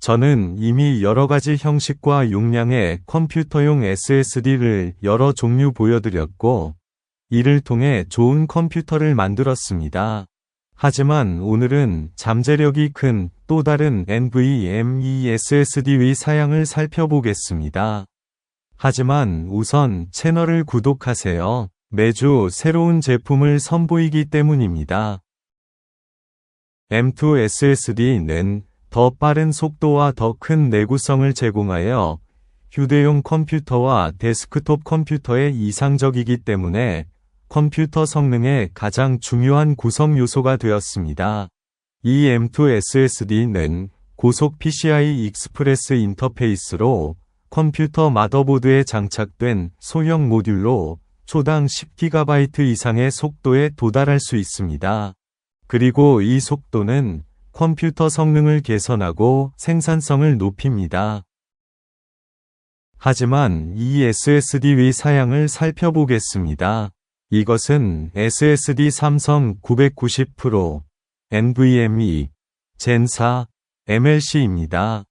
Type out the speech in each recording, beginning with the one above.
저는 이미 여러 가지 형식과 용량의 컴퓨터용 SSD를 여러 종류 보여드렸고, 이를 통해 좋은 컴퓨터를 만들었습니다. 하지만 오늘은 잠재력이 큰 또 다른 NVMe SSD의 사양을 살펴보겠습니다. 하지만 우선 채널을 구독하세요. 매주 새로운 제품을 선보이기 때문입니다. M2 SSD는 더 빠른 속도와 더 큰 내구성을 제공하여 휴대용 컴퓨터와 데스크톱 컴퓨터에 이상적이기 때문에 컴퓨터 성능의 가장 중요한 구성 요소가 되었습니다. 이 M2 SSD는 고속 PCI 익스프레스 인터페이스로 컴퓨터 마더보드에 장착된 소형 모듈로 초당 10GB 이상의 속도에 도달할 수 있습니다. 그리고 이 속도는 컴퓨터 성능을 개선하고 생산성을 높입니다. 하지만 이 SSD의 사양을 살펴보겠습니다. 이것은 SSD 삼성 990 프로 NVMe Gen 4 MLC입니다.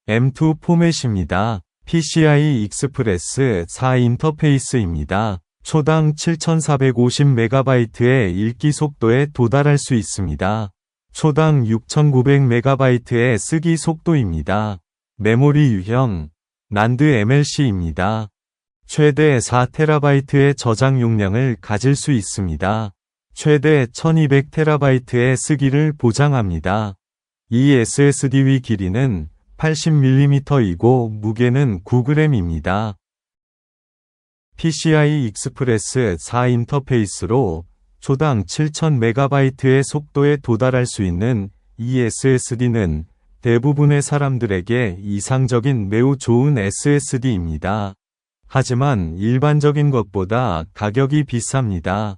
M2 포맷입니다. PCI 익스프레스 4 인터페이스입니다. 초당 7450MB의 읽기 속도에 도달할 수 있습니다. 초당 6900MB의 쓰기 속도입니다. 메모리 유형 난드 MLC입니다. 최대 4TB의 저장 용량을 가질 수 있습니다. 최대 1200TB의 쓰기를 보장합니다. 이 SSD의 길이는 80mm이고 무게는 9g입니다. PCI 익스프레스 4 인터페이스로 초당 7000MB의 속도에 도달할 수 있는 이 SSD는 대부분의 사람들에게 이상적인 매우 좋은 SSD입니다. 하지만 일반적인 것보다 가격이 비쌉니다.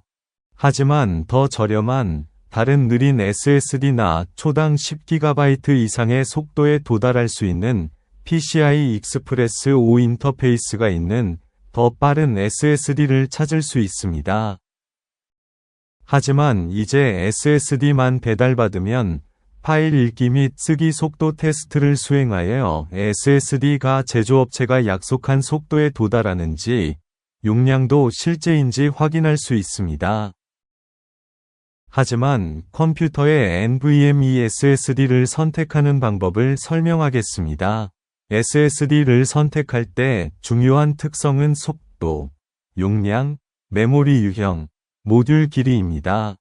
하지만 더 저렴한 다른 느린 SSD나 초당 10GB 이상의 속도에 도달할 수 있는 PCI 익스프레스 5 인터페이스가 있는 더 빠른 SSD를 찾을 수 있습니다. 하지만 이제 SSD만 배달받으면 파일 읽기 및 쓰기 속도 테스트를 수행하여 SSD가 제조업체가 약속한 속도에 도달하는지 용량도 실제인지 확인할 수 있습니다. 하지만 컴퓨터의 NVMe SSD를 선택하는 방법을 설명하겠습니다. SSD를 선택할 때 중요한 특성은 속도, 용량, 메모리 유형, 모듈 길이입니다.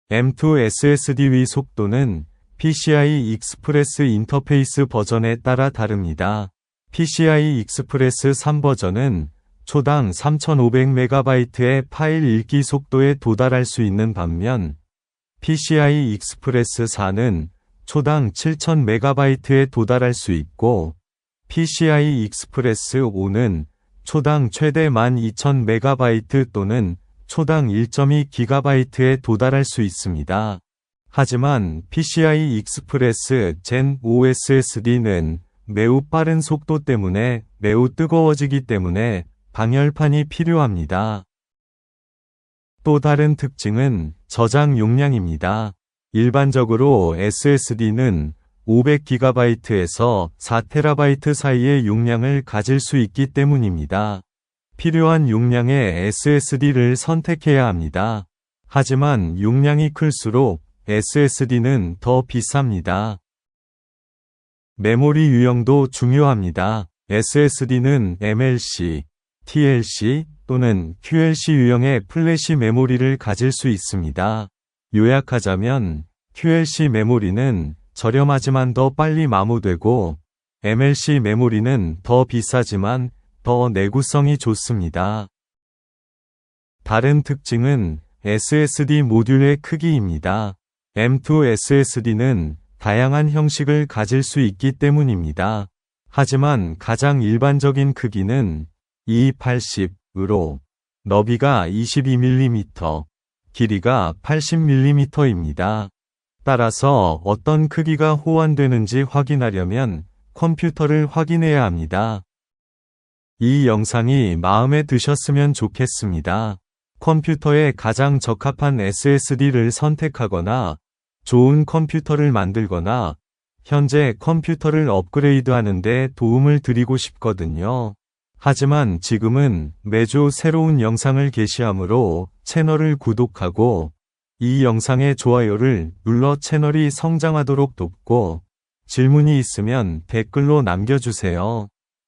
M2 SSD의 속도는 PCI 익스프레스 인터페이스 버전에 따라 다릅니다. PCI 익스프레스 3 버전은 초당 3500MB의 파일 읽기 속도에 도달할 수 있는 반면 PCI 익스프레스 4는 초당 7000MB에 도달할 수 있고 PCI 익스프레스 5는 초당 최대 12000MB 또는 초당 1.2GB에 도달할 수 있습니다. 하지만 PCI 익스프레스 Gen 5 SSD는 매우 빠른 속도 때문에 매우 뜨거워지기 때문에 방열판이 필요합니다. 또 다른 특징은 저장 용량입니다. 일반적으로 SSD는 500GB에서 4TB 사이의 용량을 가질 수 있기 때문입니다. 필요한 용량의 SSD를 선택해야 합니다. 하지만 용량이 클수록 SSD는 더 비쌉니다. 메모리 유형도 중요합니다. SSD는 MLC, TLC 또는 QLC 유형의 플래시 메모리를 가질 수 있습니다. 요약하자면 QLC 메모리는 저렴하지만 더 빨리 마모되고 MLC 메모리는 더 비싸지만 더 내구성이 좋습니다. 다른 특징은 SSD 모듈의 크기입니다. M2 SSD는 다양한 형식을 가질 수 있기 때문입니다. 하지만 가장 일반적인 크기는 280으로 너비가 22mm, 길이가 80mm입니다. 따라서 어떤 크기가 호환되는지 확인하려면 컴퓨터를 확인해야 합니다. 이 영상이 마음에 드셨으면 좋겠습니다. 컴퓨터에 가장 적합한 SSD를 선택하거나 좋은 컴퓨터를 만들거나 현재 컴퓨터를 업그레이드하는 데 도움을 드리고 싶거든요. 하지만 지금은 매주 새로운 영상을 게시하므로 채널을 구독하고 이 영상의 좋아요를 눌러 채널이 성장하도록 돕고 질문이 있으면 댓글로 남겨주세요.